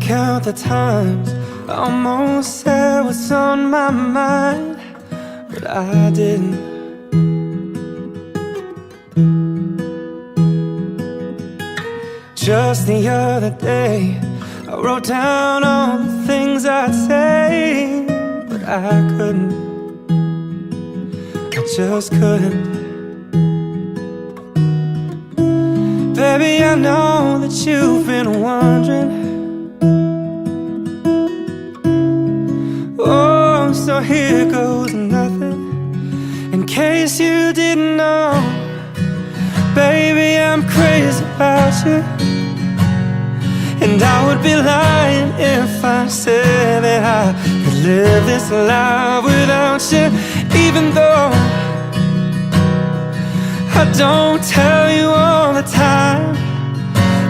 count the times I almost said what's on my mind, but I didn't. Just the other day, I wrote down all the things I'd say, but I couldn't. I just couldn't. Baby, I know that you've been wondering. Oh, so here goes nothing. In case you didn't know, baby, I'm crazy about you. And I would be lying if I said that I could live this life without you. Even though I don't tell you all the time,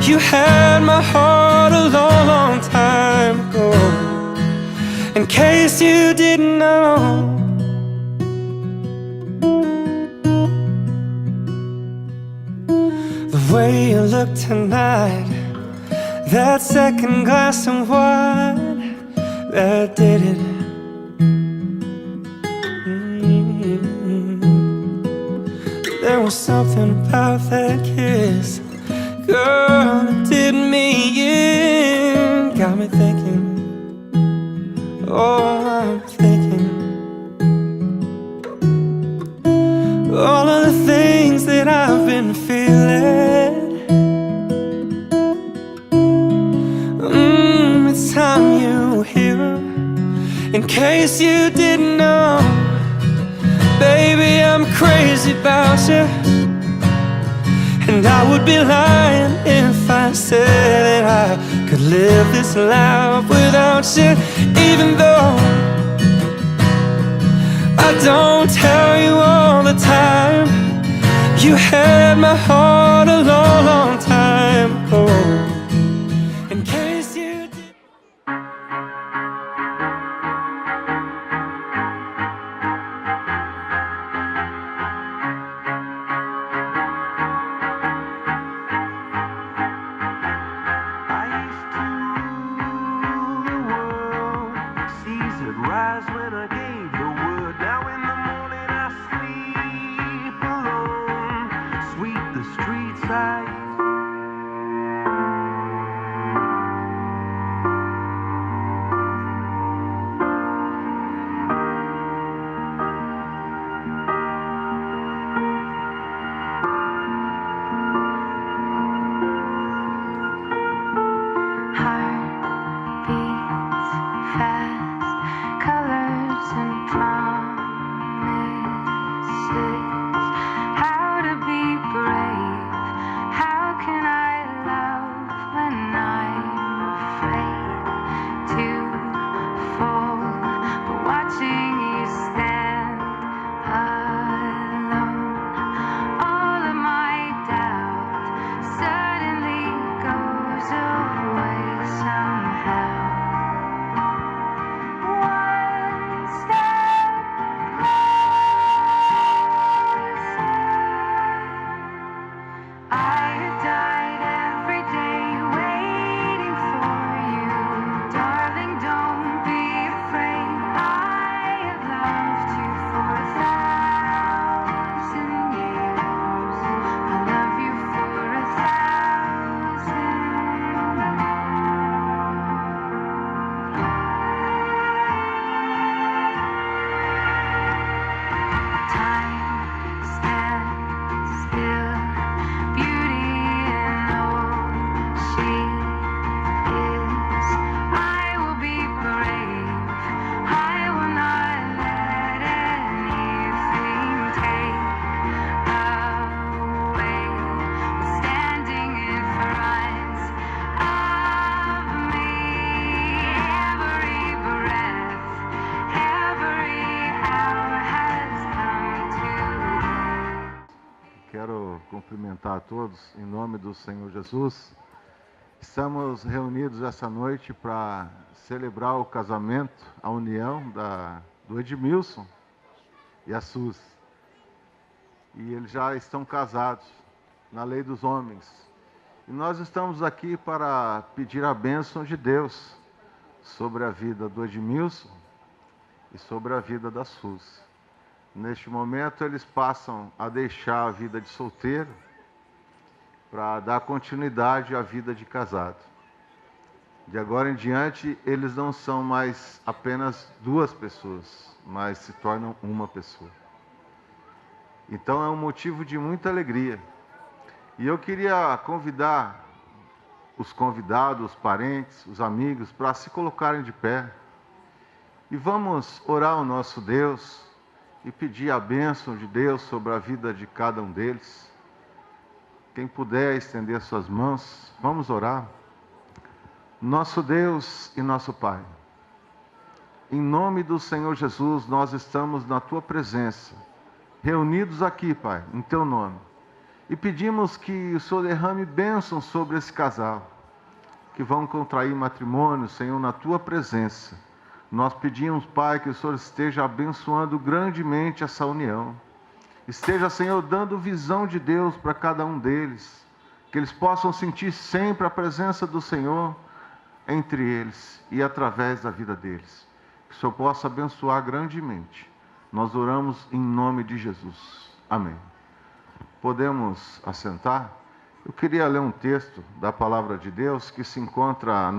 you had my heart a long, long time ago. In case you didn't know. The way you look tonight, that second glass of wine, that did it. There was something about that kiss, girl, that did me in. Got me thinking, oh, I'm thinking all of the things that I've been feeling. It's time you hear 'em. In case you didn't know, baby, I'm crazy about you. And I would be lying if I said that I could live this life without you. Even though I don't tell you all the time, you had my heart a long, long time ago. In case you did. I used to rule the world, seas would rise when I gave the word. Now in the morning I sleep alone, sweep the streets I cumprimentar a todos em nome do Senhor Jesus. Estamos reunidos essa noite para celebrar o casamento, a união do Edmilson e a Suzy. E eles já estão casados na lei dos homens. E nós estamos aqui para pedir a bênção de Deus sobre a vida do Edmilson e sobre a vida da Suzy. Neste momento, eles passam a deixar a vida de solteiro para dar continuidade à vida de casado. De agora em diante, eles não são mais apenas duas pessoas, mas se tornam uma pessoa. Então é um motivo de muita alegria. E eu queria convidar os convidados, os parentes, os amigos, para se colocarem de pé. E vamos orar ao nosso Deus e pedir a bênção de Deus sobre a vida de cada um deles. Quem puder estender suas mãos, vamos orar. Nosso Deus e nosso Pai, em nome do Senhor Jesus, nós estamos na Tua presença, reunidos aqui, Pai, em Teu nome, e pedimos que o Senhor derrame bênção sobre esse casal, que vão contrair matrimônio, Senhor, na Tua presença. Nós pedimos, Pai, que o Senhor esteja abençoando grandemente essa união, esteja, Senhor, dando visão de Deus para cada um deles, que eles possam sentir sempre a presença do Senhor entre eles e através da vida deles. Que o Senhor possa abençoar grandemente. Nós oramos em nome de Jesus. Amém. Podemos assentar? Eu queria ler um texto da Palavra de Deus que se encontra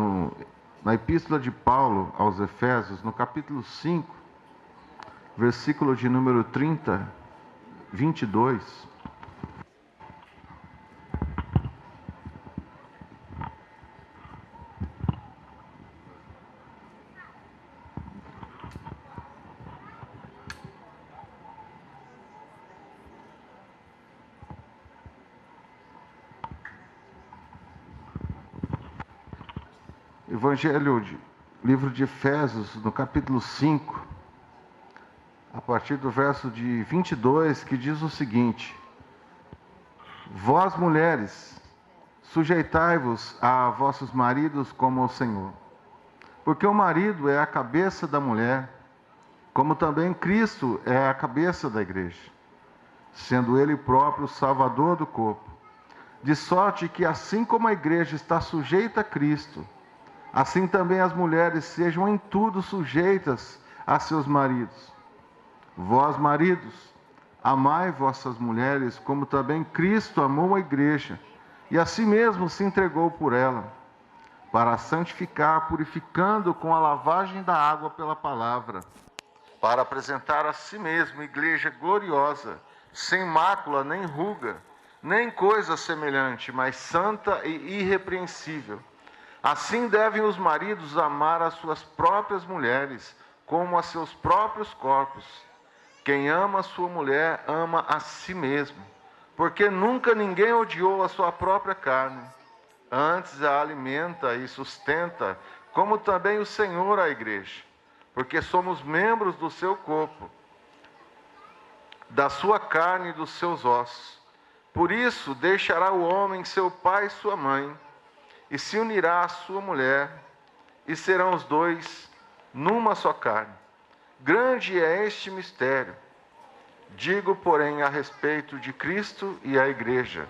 na Epístola de Paulo aos Efésios, no capítulo 5, versículo de número 22. Livro de Efésios, no capítulo 5, a partir do verso de 22, que diz o seguinte: Vós, mulheres, sujeitai-vos a vossos maridos como ao Senhor, porque o marido é a cabeça da mulher, como também Cristo é a cabeça da igreja, sendo Ele próprio o Salvador do corpo, de sorte que assim como a igreja está sujeita a Cristo, assim também as mulheres sejam em tudo sujeitas a seus maridos. Vós, maridos, amai vossas mulheres, como também Cristo amou a igreja, e a si mesmo se entregou por ela, para a santificar, purificando com a lavagem da água pela palavra, para apresentar a si mesmo igreja gloriosa, sem mácula, nem ruga, nem coisa semelhante, mas santa e irrepreensível. Assim devem os maridos amar as suas próprias mulheres, como a seus próprios corpos. Quem ama a sua mulher, ama a si mesmo, porque nunca ninguém odiou a sua própria carne. Antes a alimenta e sustenta, como também o Senhor a igreja, porque somos membros do seu corpo, da sua carne e dos seus ossos. Por isso deixará o homem seu pai e sua mãe, e se unirá à sua mulher, e serão os dois numa só carne. Grande é este mistério. Digo, porém, a respeito de Cristo e a igreja.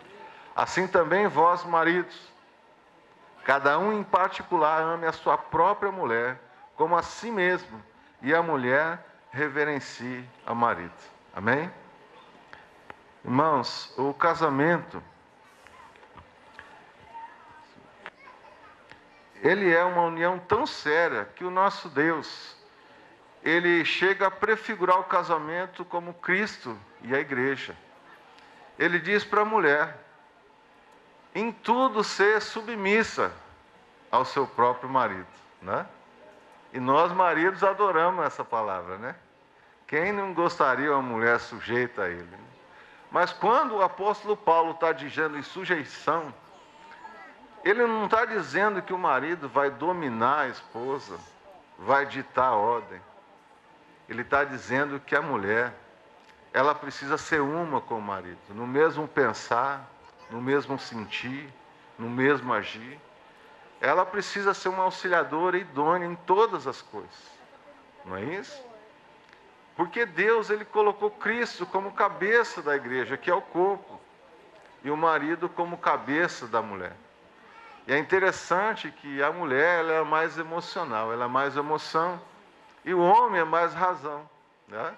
Assim também vós, maridos, cada um em particular ame a sua própria mulher, como a si mesmo, e a mulher reverencie ao marido. Amém? Irmãos, o casamento, ele é uma união tão séria que o nosso Deus, ele chega a prefigurar o casamento como Cristo e a igreja. Ele diz para a mulher, em tudo ser submissa ao seu próprio marido, né? E nós maridos adoramos essa palavra, né? Quem não gostaria de uma mulher sujeita a ele? Né? Mas quando o apóstolo Paulo está dizendo em sujeição, ele não está dizendo que o marido vai dominar a esposa, vai ditar a ordem. Ele está dizendo que a mulher, ela precisa ser uma com o marido, no mesmo pensar, no mesmo sentir, no mesmo agir. Ela precisa ser uma auxiliadora idônea em todas as coisas. Não é isso? Porque Deus, ele colocou Cristo como cabeça da igreja, que é o corpo, e o marido como cabeça da mulher. E é interessante que a mulher ela é mais emocional, ela é mais emoção, e o homem é mais razão, né?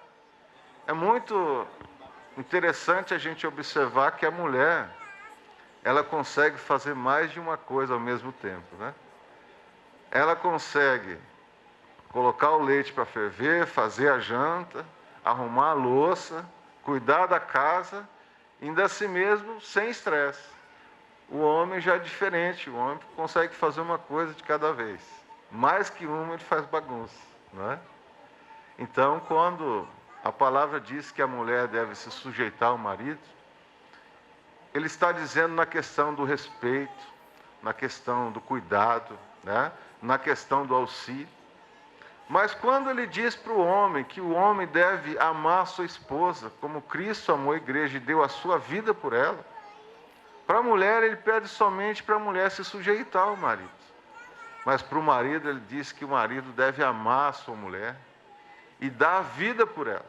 É muito interessante a gente observar que a mulher, ela consegue fazer mais de uma coisa ao mesmo tempo, né? Ela consegue colocar o leite para ferver, fazer a janta, arrumar a louça, cuidar da casa, ainda assim mesmo sem estresse. O homem já é diferente, o homem consegue fazer uma coisa de cada vez. Mais que uma, ele faz bagunça, não é? Então, quando a palavra diz que a mulher deve se sujeitar ao marido, ele está dizendo na questão do respeito, na questão do cuidado, né? Na questão do auxílio. Mas quando ele diz para o homem que o homem deve amar a sua esposa, como Cristo amou a igreja e deu a sua vida por ela, para a mulher ele pede somente para a mulher se sujeitar ao marido. Mas para o marido ele diz que o marido deve amar a sua mulher e dar a vida por ela,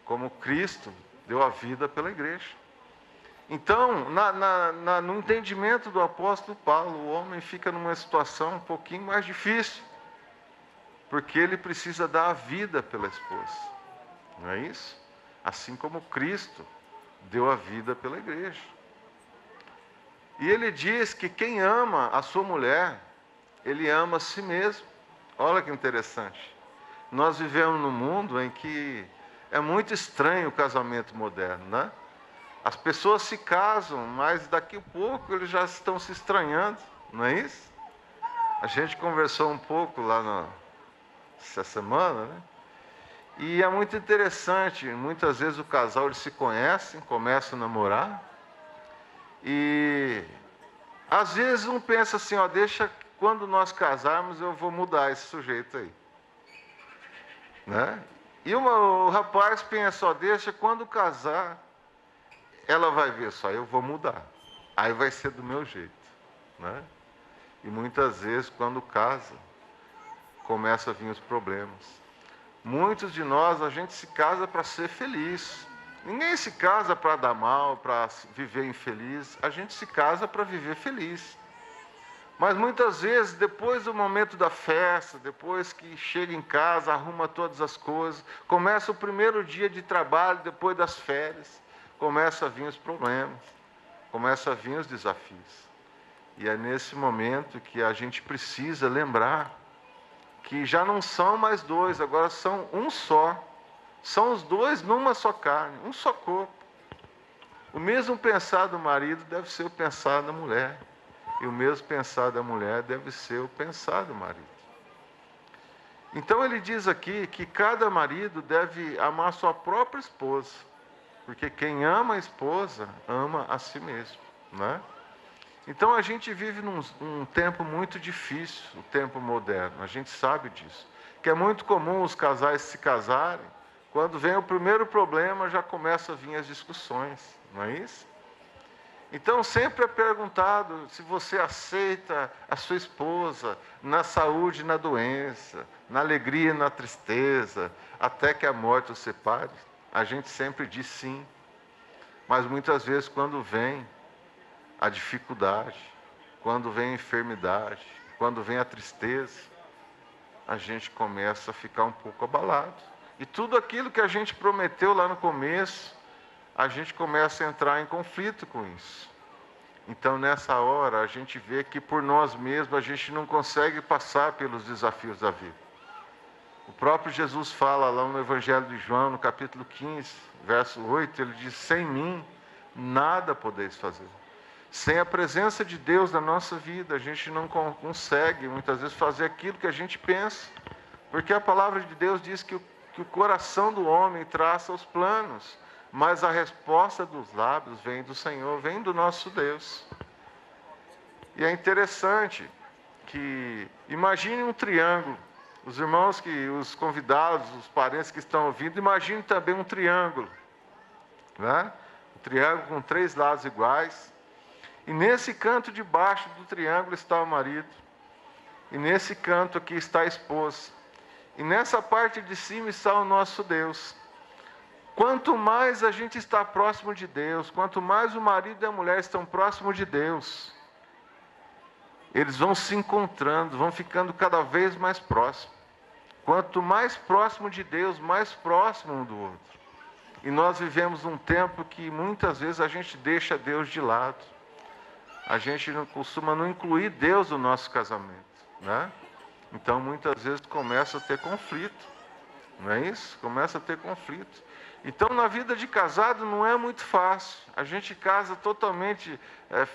como Cristo deu a vida pela igreja. Então, no entendimento do apóstolo Paulo, o homem fica numa situação um pouquinho mais difícil, porque ele precisa dar a vida pela esposa, não é isso? Assim como Cristo deu a vida pela igreja. E ele diz que quem ama a sua mulher, ele ama a si mesmo. Olha que interessante. Nós vivemos num mundo em que é muito estranho o casamento moderno, né? As pessoas se casam, mas daqui a pouco eles já estão se estranhando, não é isso? A gente conversou um pouco lá essa semana, né? E é muito interessante, muitas vezes o casal eles se conhecem, começam a namorar, e às vezes um pensa assim, ó, deixa quando nós casarmos eu vou mudar esse sujeito aí, né? E o rapaz pensa, ó, deixa quando casar, ela vai ver só, eu vou mudar, aí vai ser do meu jeito, né? E muitas vezes quando casa, começa a vir os problemas. Muitos de nós, a gente se casa para ser feliz. Ninguém se casa para dar mal, para viver infeliz. A gente se casa para viver feliz. Mas muitas vezes, depois do momento da festa, depois que chega em casa, arruma todas as coisas, começa o primeiro dia de trabalho, depois das férias, começa a vir os problemas, começa a vir os desafios. E é nesse momento que a gente precisa lembrar que já não são mais dois, agora são um só. São os dois numa só carne, um só corpo. O mesmo pensar do marido deve ser o pensar da mulher. E o mesmo pensar da mulher deve ser o pensar do marido. Então ele diz aqui que cada marido deve amar sua própria esposa. Porque quem ama a esposa, ama a si mesmo, né? Então a gente vive num tempo muito difícil, o tempo moderno, a gente sabe disso. Que é muito comum os casais se casarem, quando vem o primeiro problema já começa a vir as discussões, não é isso? Então sempre é perguntado se você aceita a sua esposa na saúde e na doença, na alegria e na tristeza, até que a morte os separe. A gente sempre diz sim, mas muitas vezes quando vem a dificuldade, quando vem a enfermidade, quando vem a tristeza, a gente começa a ficar um pouco abalado. E tudo aquilo que a gente prometeu lá no começo, a gente começa a entrar em conflito com isso. Então, nessa hora, a gente vê que por nós mesmos a gente não consegue passar pelos desafios da vida. O próprio Jesus fala lá no Evangelho de João, no capítulo 15, verso 8, ele diz, sem mim, nada podeis fazer. Sem a presença de Deus na nossa vida, a gente não consegue, muitas vezes, fazer aquilo que a gente pensa. Porque a palavra de Deus diz que o coração do homem traça os planos, mas a resposta dos lábios vem do Senhor, vem do nosso Deus. E é interessante que, imagine um triângulo. Os irmãos, os convidados, os parentes que estão ouvindo, imagine também um triângulo, né? Um triângulo com 3 lados iguais. E nesse canto de baixo do triângulo está o marido. E nesse canto aqui está a esposa. E nessa parte de cima está o nosso Deus. Quanto mais a gente está próximo de Deus, quanto mais o marido e a mulher estão próximos de Deus, eles vão se encontrando, vão ficando cada vez mais próximos. Quanto mais próximo de Deus, mais próximo um do outro. E nós vivemos um tempo que muitas vezes a gente deixa Deus de lado. A gente não costuma não incluir Deus no nosso casamento, né? Então muitas vezes começa a ter conflito, não é isso? Começa a ter conflito. Então na vida de casado não é muito fácil. A gente casa totalmente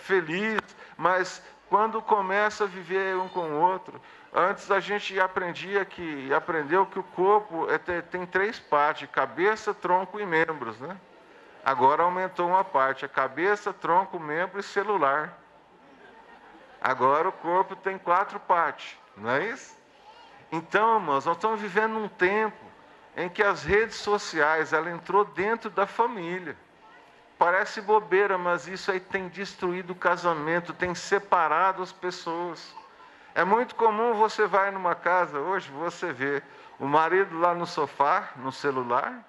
feliz, mas quando começa a viver um com o outro, antes a gente aprendeu que o corpo tem 3 partes: cabeça, tronco e membros, né? Agora aumentou uma parte: a cabeça, tronco, membro e celular. Agora o corpo tem 4 partes, não é isso? Então, irmãos, nós estamos vivendo um tempo em que as redes sociais, ela entrou dentro da família. Parece bobeira, mas isso aí tem destruído o casamento, tem separado as pessoas. É muito comum, você vai numa casa hoje, você vê o marido lá no sofá, no celular,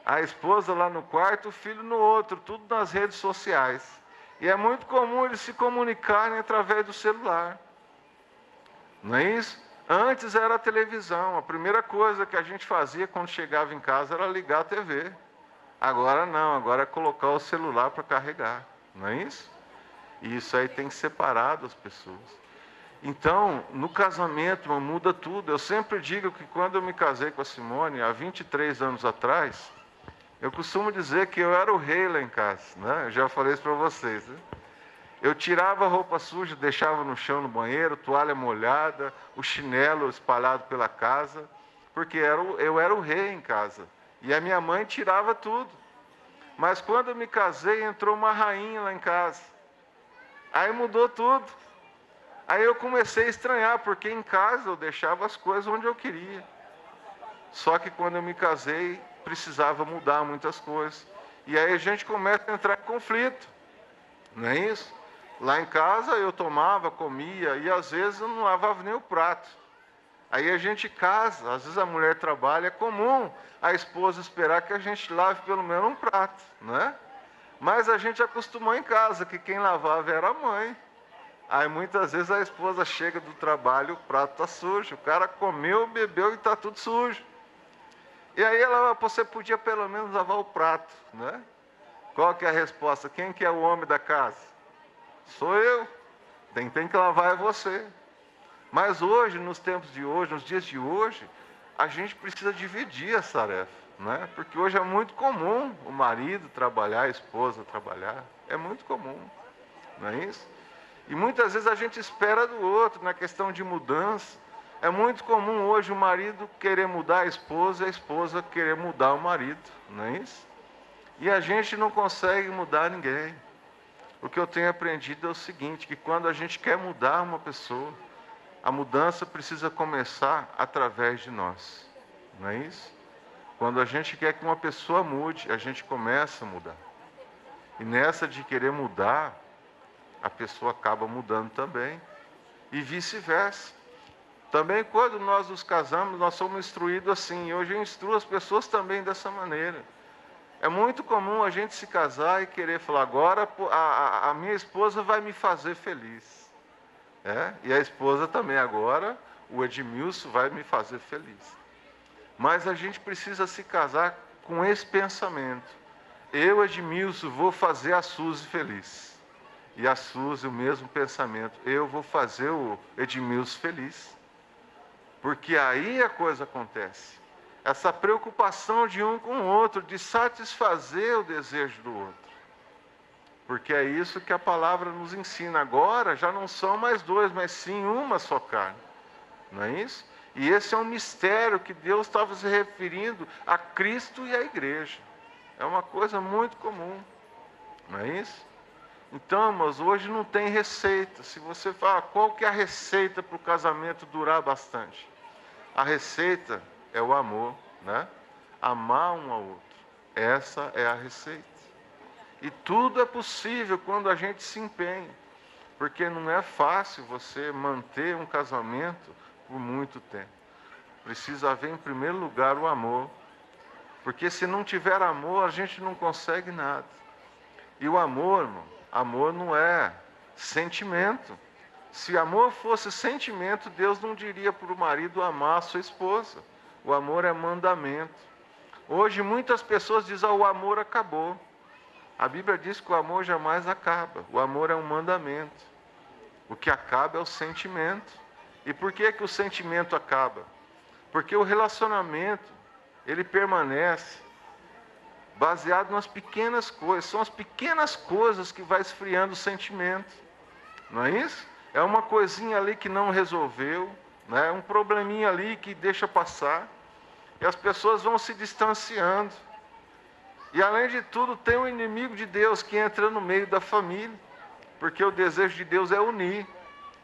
a esposa lá no quarto, o filho no outro, tudo nas redes sociais. E é muito comum eles se comunicarem através do celular. Não é isso? Antes era a televisão. A primeira coisa que a gente fazia quando chegava em casa era ligar a TV. Agora não, agora é colocar o celular para carregar. Não é isso? E isso aí tem separado as pessoas. Então, no casamento, muda tudo. Eu sempre digo que quando eu me casei com a Simone, há 23 anos atrás, eu costumo dizer que eu era o rei lá em casa, né? Eu já falei isso para vocês, né? Eu tirava a roupa suja, deixava no chão no banheiro, toalha molhada, o chinelo espalhado pela casa, porque eu era o rei em casa. E a minha mãe tirava tudo. Mas quando eu me casei, entrou uma rainha lá em casa. Aí mudou tudo. Aí eu comecei a estranhar, porque em casa eu deixava as coisas onde eu queria. Só que quando eu me casei, precisava mudar muitas coisas. E aí a gente começa a entrar em conflito. Não é isso? Lá em casa eu tomava, comia, e às vezes eu não lavava nem o prato. Aí a gente casa, às vezes a mulher trabalha, é comum a esposa esperar que a gente lave pelo menos um prato, né? Mas a gente acostumou em casa que quem lavava era a mãe. Aí muitas vezes a esposa chega do trabalho, o prato está sujo, o cara comeu, bebeu e está tudo sujo. E aí você podia pelo menos lavar o prato, né? Qual que é a resposta? Quem que é o homem da casa? Sou eu. Quem tem que lavar é você. Mas hoje, nos tempos de hoje, nos dias de hoje, a gente precisa dividir essa tarefa, né? Porque hoje é muito comum o marido trabalhar, a esposa trabalhar. É muito comum, não é isso? E muitas vezes a gente espera do outro na questão de mudança. É muito comum hoje o marido querer mudar a esposa e a esposa querer mudar o marido, não é isso? E a gente não consegue mudar ninguém. O que eu tenho aprendido é o seguinte, que quando a gente quer mudar uma pessoa, a mudança precisa começar através de nós, não é isso? Quando a gente quer que uma pessoa mude, a gente começa a mudar. E nessa de querer mudar, a pessoa acaba mudando também. E vice-versa. Também quando nós nos casamos, nós somos instruídos assim. Hoje eu instruo as pessoas também dessa maneira. É muito comum a gente se casar e querer falar, agora a minha esposa vai me fazer feliz. E a esposa também agora, o Edmilson vai me fazer feliz. Mas a gente precisa se casar com esse pensamento. Eu, Edmilson, vou fazer a Suzy feliz. E a Suzy, o mesmo pensamento. Eu vou fazer o Edmilson feliz. Porque aí a coisa acontece. Essa preocupação de um com o outro, de satisfazer o desejo do outro. Porque é isso que a palavra nos ensina. Agora já não são mais 2, mas sim uma só carne. Não é isso? E esse é um mistério que Deus estava se referindo a Cristo e à igreja. É uma coisa muito comum. Não é isso? Então, irmãos, hoje não tem receita. Se você fala, qual que é a receita para o casamento durar bastante? A receita é o amor, né? Amar um ao outro. Essa é a receita. E tudo é possível quando a gente se empenha. Porque não é fácil você manter um casamento por muito tempo. Precisa haver, em primeiro lugar, o amor. Porque se não tiver amor, a gente não consegue nada. E o amor, irmão, amor não é sentimento. Se amor fosse sentimento, Deus não diria para o marido amar a sua esposa. O amor é mandamento. Hoje muitas pessoas dizem, o amor acabou. A Bíblia diz que o amor jamais acaba. O amor é um mandamento. O que acaba é o sentimento. E por que que o sentimento acaba? Porque o relacionamento, ele permanece baseado nas pequenas coisas. São as pequenas coisas que vai esfriando o sentimento. Não é isso? É uma coisinha ali que não resolveu, né? Um probleminha ali que deixa passar. E as pessoas vão se distanciando. E além de tudo, tem um inimigo de Deus que entra no meio da família. Porque o desejo de Deus é unir.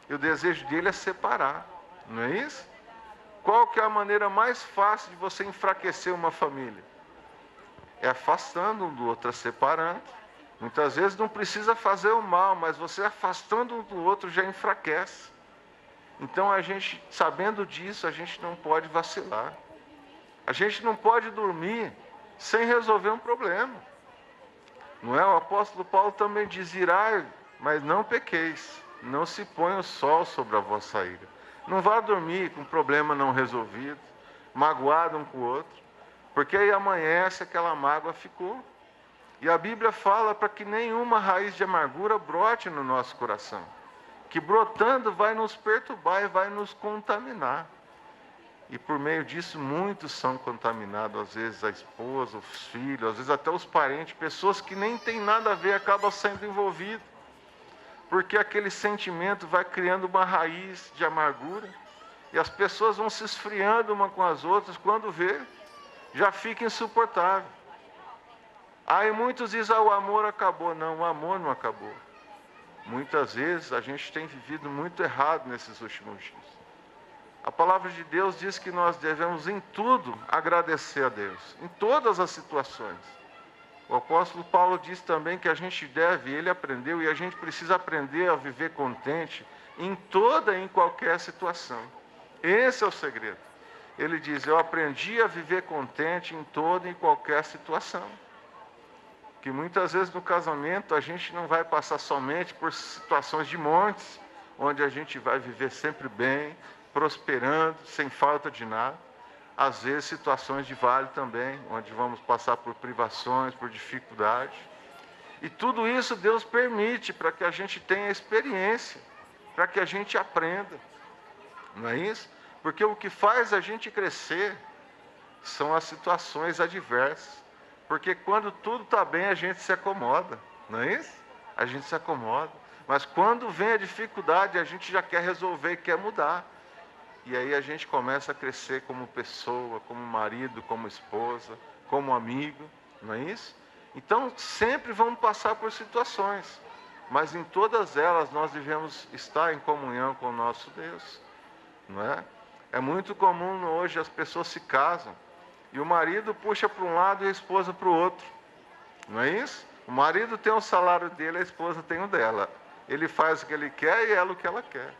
E o desejo dele é separar. Não é isso? Qual que é a maneira mais fácil de você enfraquecer uma família? É afastando um do outro, é separando. Muitas vezes não precisa fazer o mal, mas você afastando um do outro já enfraquece. Então a gente, sabendo disso, a gente não pode vacilar. A gente não pode dormir sem resolver um problema. Não é? O apóstolo Paulo também diz, irai, mas não pequeis. Não se ponha o sol sobre a vossa ira. Não vá dormir com problema não resolvido, magoado um com o outro, porque aí amanhece, aquela mágoa ficou. E a Bíblia fala para que nenhuma raiz de amargura brote no nosso coração, que brotando vai nos perturbar e vai nos contaminar. E por meio disso muitos são contaminados, às vezes a esposa, os filhos, às vezes até os parentes, pessoas que nem têm nada a ver, acabam sendo envolvidas. Porque aquele sentimento vai criando uma raiz de amargura, e as pessoas vão se esfriando uma com as outras, quando vê, já fica insuportável. Aí muitos dizem, o amor acabou. Não, o amor não acabou. Muitas vezes a gente tem vivido muito errado nesses últimos dias. A palavra de Deus diz que nós devemos em tudo agradecer a Deus, em todas as situações. O apóstolo Paulo diz também que a gente deve, ele aprendeu, e a gente precisa aprender a viver contente em toda e em qualquer situação. Esse é o segredo. Ele diz, eu aprendi a viver contente em toda e em qualquer situação. Que muitas vezes no casamento a gente não vai passar somente por situações de montes, onde a gente vai viver sempre bem, prosperando, sem falta de nada. Às vezes situações de vale também, onde vamos passar por privações, por dificuldade. E tudo isso Deus permite para que a gente tenha experiência, para que a gente aprenda. Não é isso? Porque o que faz a gente crescer são as situações adversas. Porque quando tudo está bem, a gente se acomoda, não é isso? A gente se acomoda. Mas quando vem a dificuldade, a gente já quer resolver e quer mudar. E aí a gente começa a crescer como pessoa, como marido, como esposa, como amigo, não é isso? Então sempre vamos passar por situações, mas em todas elas nós devemos estar em comunhão com o nosso Deus, não é? É muito comum hoje as pessoas se casam e o marido puxa para um lado e a esposa para o outro, não é isso? O marido tem o salário dele, a esposa tem o dela. Ele faz o que ele quer e ela o que ela quer.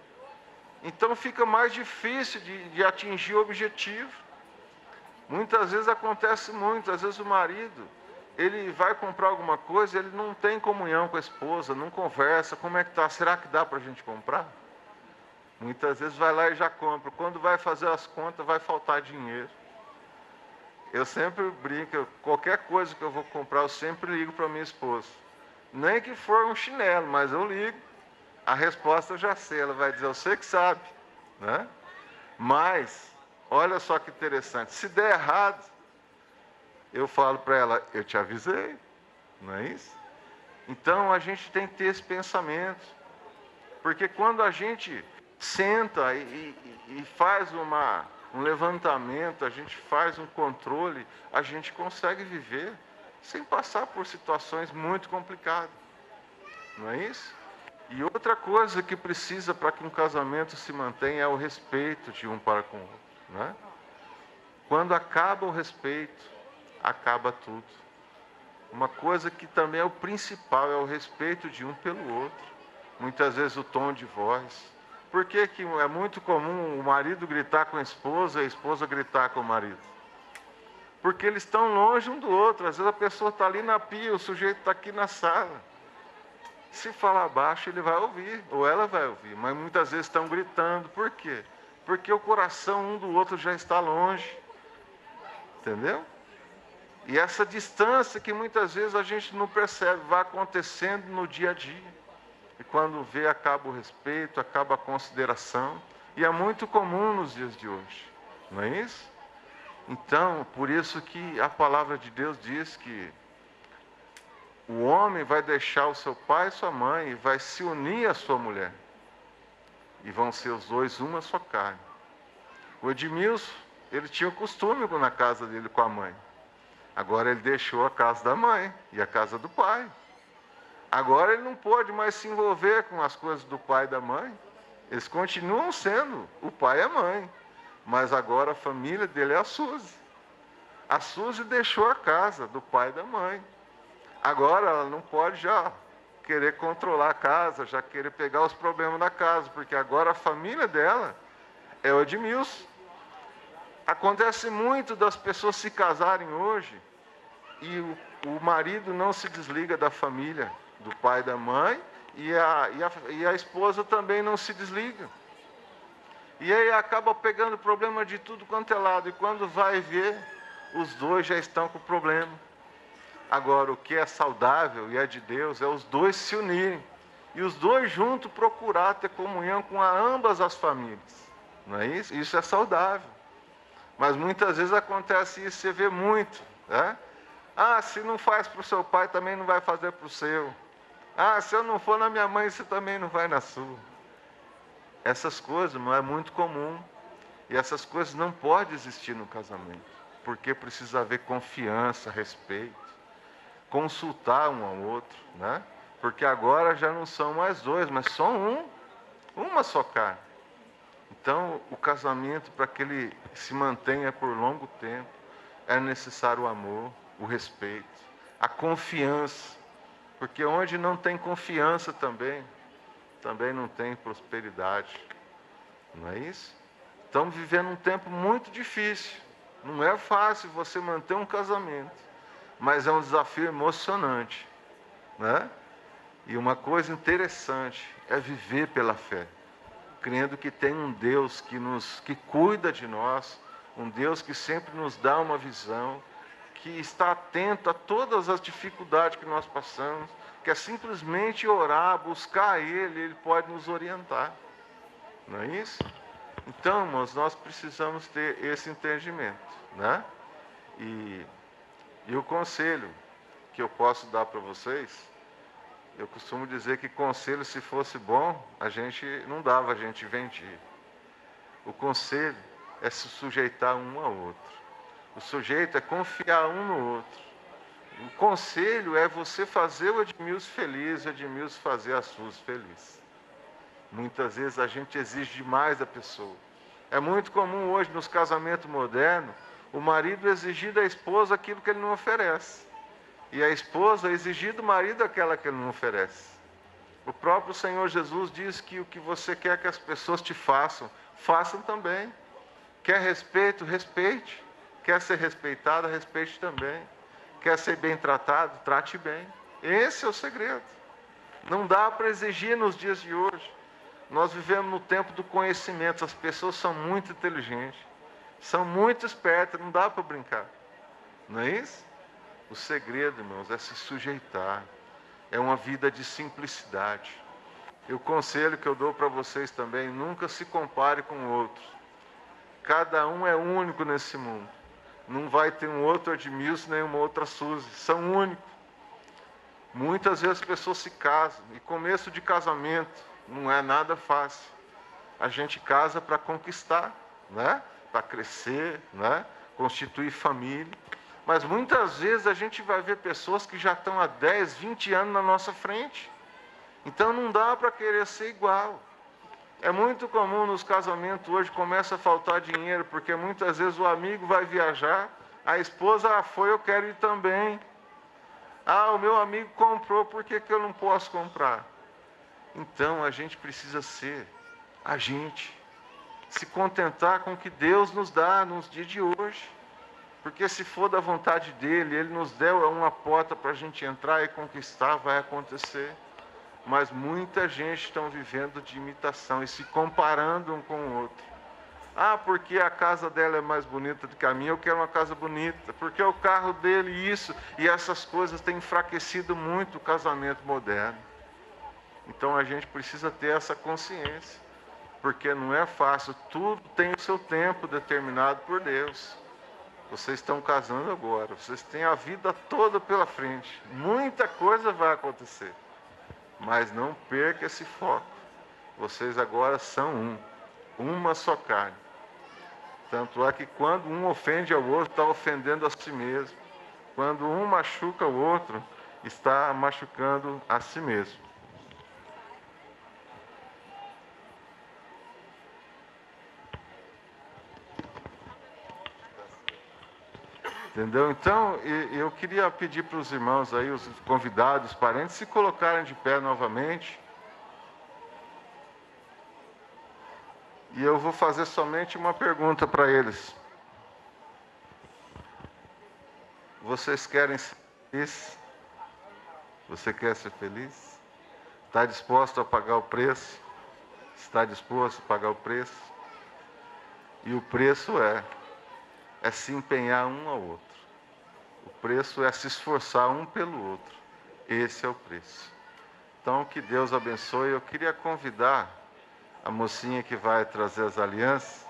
Então fica mais difícil de atingir o objetivo. Muitas vezes acontece muito, às vezes o marido, ele vai comprar alguma coisa, ele não tem comunhão com a esposa, não conversa, como é que está, será que dá para a gente comprar? Muitas vezes vai lá e já compra, quando vai fazer as contas vai faltar dinheiro. Eu sempre brinco, qualquer coisa que eu vou comprar, eu sempre ligo para minha esposa. Nem que for um chinelo, mas eu ligo. A resposta eu já sei, ela vai dizer, eu sei que sabe, né? Mas, olha só que interessante, se der errado, eu falo para ela, eu te avisei, não é isso? Então a gente tem que ter esse pensamento, porque quando a gente senta e faz um levantamento, a gente faz um controle, a gente consegue viver sem passar por situações muito complicadas, não é isso? E outra coisa que precisa para que um casamento se mantenha é o respeito de um para com o outro, né? Quando acaba o respeito, acaba tudo. Uma coisa que também é o principal, é o respeito de um pelo outro. Muitas vezes o tom de voz. Por que que é muito comum o marido gritar com a esposa e a esposa gritar com o marido? Porque eles estão longe um do outro. Às vezes a pessoa está ali na pia, o sujeito está aqui na sala. Se falar baixo, ele vai ouvir, ou ela vai ouvir, mas muitas vezes estão gritando. Por quê? Porque o coração um do outro já está longe. Entendeu? E essa distância que muitas vezes a gente não percebe, vai acontecendo no dia a dia. E quando vê, acaba o respeito, acaba a consideração. E é muito comum nos dias de hoje, não é isso? Então, por isso que a palavra de Deus diz que o homem vai deixar o seu pai e sua mãe e vai se unir à sua mulher. E vão ser os dois uma só carne. O Edmilson, ele tinha o costume na casa dele com a mãe. Agora ele deixou a casa da mãe e a casa do pai. Agora ele não pode mais se envolver com as coisas do pai e da mãe. Eles continuam sendo o pai e a mãe. Mas agora a família dele é a Suzy. A Suzy deixou a casa do pai e da mãe. Agora ela não pode já querer controlar a casa, já querer pegar os problemas da casa, porque agora a família dela é o Edmilson. Acontece muito das pessoas se casarem hoje e o marido não se desliga da família, do pai e da mãe, e a esposa também não se desliga. E aí acaba pegando problema de tudo quanto é lado, e quando vai ver, os dois já estão com problema. Agora, o que é saudável e é de Deus é os dois se unirem, e os dois juntos procurar ter comunhão com ambas as famílias. Não é isso? Isso é saudável. Mas muitas vezes acontece isso, você vê muito, né? Ah, se não faz para o seu pai, também não vai fazer para o seu. Ah, se eu não for na minha mãe, você também não vai na sua. Essas coisas não é muito comum. E essas coisas não podem existir no casamento. Porque precisa haver confiança, respeito. Consultar um ao outro, né? Porque agora já não são mais dois, mas só uma só carne. Então, o casamento, para que ele se mantenha por longo tempo, é necessário o amor, o respeito, a confiança. Porque onde não tem confiança também não tem prosperidade. Não é isso? Estamos vivendo um tempo muito difícil. Não é fácil você manter um casamento, mas é um desafio emocionante, né? E uma coisa interessante é viver pela fé, crendo que tem um Deus que cuida de nós, um Deus que sempre nos dá uma visão, que está atento a todas as dificuldades que nós passamos, que é simplesmente orar, buscar Ele pode nos orientar. Não é isso? Então, irmãos, nós precisamos ter esse entendimento, né? E o conselho que eu posso dar para vocês, eu costumo dizer que conselho, se fosse bom, a gente não dava, a gente vendia. O conselho é se sujeitar um ao outro. O sujeito é confiar um no outro. O conselho é você fazer o Edmilson feliz, o Edmilson fazer a Suzy feliz. Muitas vezes a gente exige demais da pessoa. É muito comum hoje nos casamentos modernos, o marido exigir da esposa aquilo que ele não oferece. E a esposa exigir do marido aquela que ele não oferece. O próprio Senhor Jesus diz que o que você quer que as pessoas te façam, façam também. Quer respeito, respeite. Quer ser respeitado, respeite também. Quer ser bem tratado, trate bem. Esse é o segredo. Não dá para exigir nos dias de hoje. Nós vivemos no tempo do conhecimento. As pessoas são muito inteligentes, são muito espertas, não dá para brincar. Não é isso? O segredo, irmãos, é se sujeitar. É uma vida de simplicidade. E o conselho que eu dou para vocês também, nunca se compare com o outro. Cada um é único nesse mundo. Não vai ter um outro Edmilson, nem uma outra Suzy. São únicos. Muitas vezes as pessoas se casam. E começo de casamento não é nada fácil. A gente casa para conquistar, né? Para crescer, né? Constituir família. Mas muitas vezes a gente vai ver pessoas que já estão há 10, 20 anos na nossa frente. Então não dá para querer ser igual. É muito comum nos casamentos hoje, começa a faltar dinheiro, porque muitas vezes o amigo vai viajar, a esposa foi, eu quero ir também. Ah, o meu amigo comprou, por que eu não posso comprar? Então a gente precisa ser a gente, se contentar com o que Deus nos dá nos dias de hoje. Porque se for da vontade dEle, Ele nos deu uma porta para a gente entrar e conquistar, vai acontecer. mas muita gente está vivendo de imitação e se comparando um com o outro. Ah, porque a casa dela é mais bonita do que a minha, eu quero uma casa bonita. Porque o carro dele, isso, e essas coisas têm enfraquecido muito o casamento moderno. Então a gente precisa ter essa consciência, porque não é fácil, tudo tem o seu tempo determinado por Deus. Vocês estão casando agora, vocês têm a vida toda pela frente, muita coisa vai acontecer, mas não perca esse foco. Vocês agora são uma só carne. Tanto é que quando um ofende ao outro, está ofendendo a si mesmo. Quando um machuca o outro, está machucando a si mesmo. Entendeu? Então, eu queria pedir para os irmãos aí, os convidados, os parentes, se colocarem de pé novamente. E eu vou fazer somente uma pergunta para eles. Vocês querem ser felizes? Você quer ser feliz? Está disposto a pagar o preço? Está disposto a pagar o preço? E o preço é se empenhar um ao outro. O preço é se esforçar um pelo outro. Esse é o preço. Então, que Deus abençoe. Eu queria convidar a mocinha que vai trazer as alianças.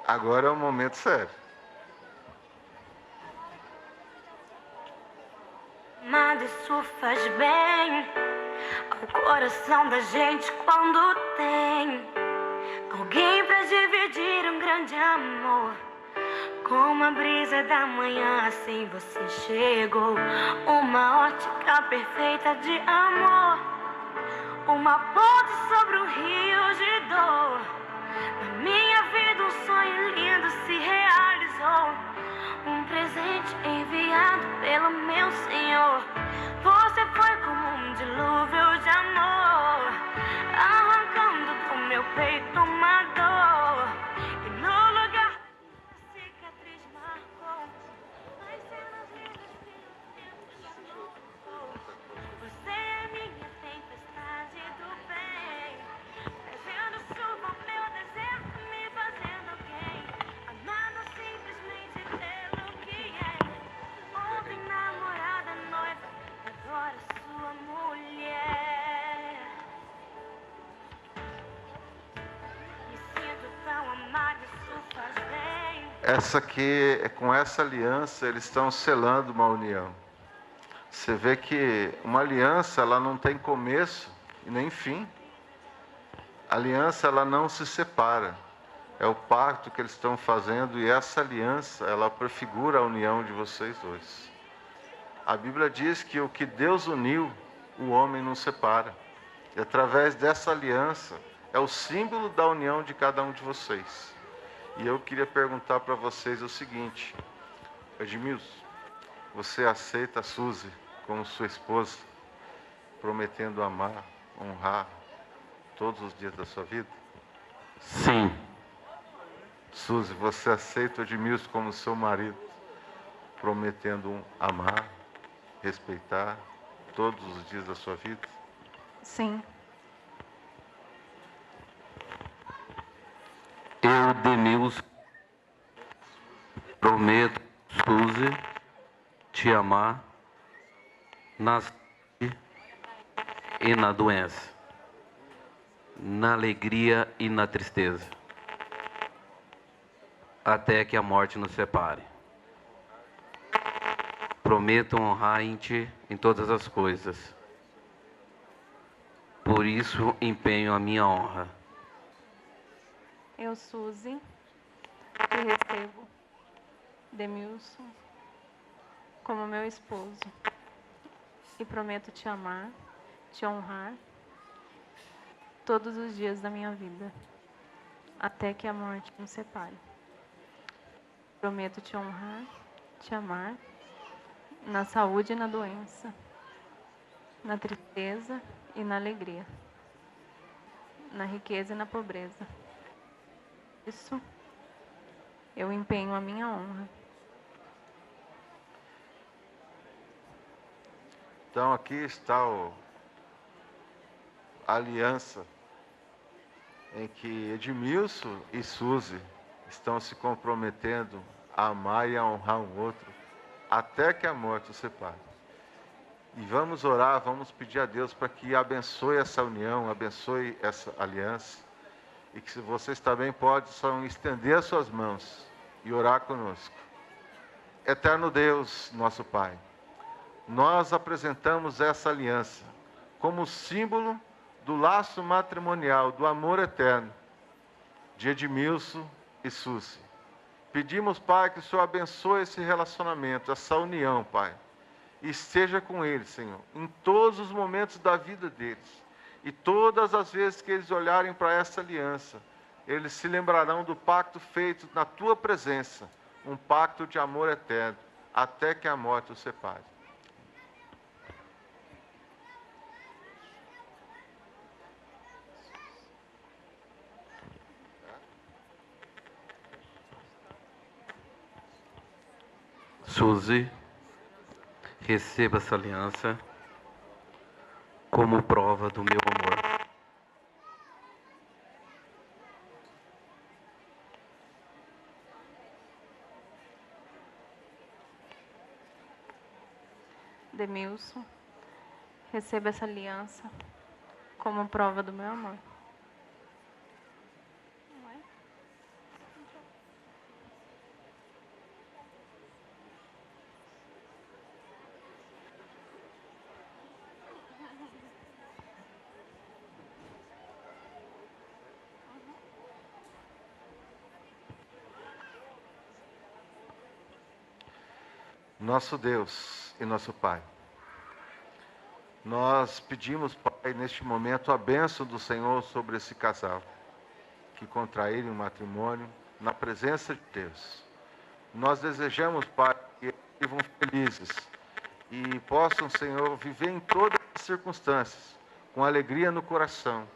Agora é um momento sério. Mas isso faz bem ao coração da gente quando tem alguém pra dividir um grande amor. Como a brisa da manhã, assim você chegou. Uma ótica perfeita de amor. Uma ponte sobre um rio de dor. Na minha vida um sonho lindo se realizou. Um presente enviado pelo meu Senhor. Você foi como um dilúvio de amor, arrancando do meu peito uma dor. E no lugar a cicatriz marcou as cenas lindas que o tempo chamou. Você é minha tempestade do bem, trazendo chuva ao meu deserto, me fazendo alguém, amando simplesmente pelo que é. Ontem namorada, noiva, agora sua mulher. Me sinto tão amada, isso faz bem. Essa aqui, com essa aliança, eles estão selando uma união. Você vê que uma aliança, ela não tem começo e nem fim. A aliança, ela não se separa. É o pacto que eles estão fazendo e essa aliança, ela prefigura a união de vocês dois. A Bíblia diz que o que Deus uniu, o homem não separa. E através dessa aliança, é o símbolo da união de cada um de vocês. E eu queria perguntar para vocês o seguinte: Edmilson, você aceita a Suzy como sua esposa, prometendo amar, honrar todos os dias da sua vida? Sim, Suzy, você aceita o Edmilson como seu marido, prometendo amar, respeitar todos os dias da sua vida? Sim, eu, Denilson, prometo, Suzy, te amar na saúde e na doença, na alegria e na tristeza, até que a morte nos separe. Prometo honrar em ti em todas as coisas. Por isso empenho a minha honra. eu, Suzy, que recebo Demilson como meu esposo e prometo te amar, te honrar todos os dias da minha vida, até que a morte nos separe. Prometo te honrar, te amar, na saúde e na doença, na tristeza e na alegria, na riqueza e na pobreza. Isso, eu empenho a minha honra. Então aqui está a aliança em que Edmilson e Suzy estão se comprometendo a amar e a honrar um outro, até que a morte os separe. E vamos orar, vamos pedir a Deus para que abençoe essa união, abençoe essa aliança, e que se vocês também possam estender as suas mãos e orar conosco. Eterno Deus, nosso Pai, nós apresentamos essa aliança como símbolo do laço matrimonial, do amor eterno de Edmilson e Suzy. Pedimos, Pai, que o Senhor abençoe esse relacionamento, essa união, Pai, e esteja com eles, Senhor, em todos os momentos da vida deles. E todas as vezes que eles olharem para essa aliança, eles se lembrarão do pacto feito na Tua presença, um pacto de amor eterno, até que a morte os separe. Suzy, receba essa aliança como prova do meu amor. Demilson, receba essa aliança como prova do meu amor. Nosso Deus e nosso Pai, nós pedimos, Pai, neste momento, a bênção do Senhor sobre esse casal, que contraíram um matrimônio na presença de Deus. Nós desejamos, Pai, que eles vivam felizes e possam, Senhor, viver em todas as circunstâncias, com alegria no coração,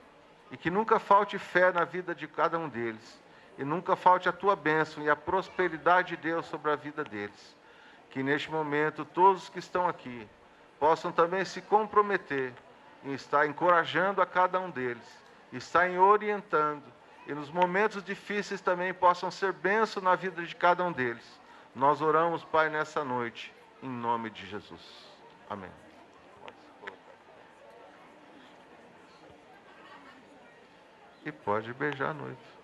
e que nunca falte fé na vida de cada um deles, e nunca falte a Tua bênção e a prosperidade de Deus sobre a vida deles. Que neste momento todos que estão aqui possam também se comprometer em estar encorajando a cada um deles, estar em orientando, e nos momentos difíceis também possam ser bênção na vida de cada um deles. Nós oramos, Pai, nessa noite, em nome de Jesus. Amém. E pode beijar a noiva.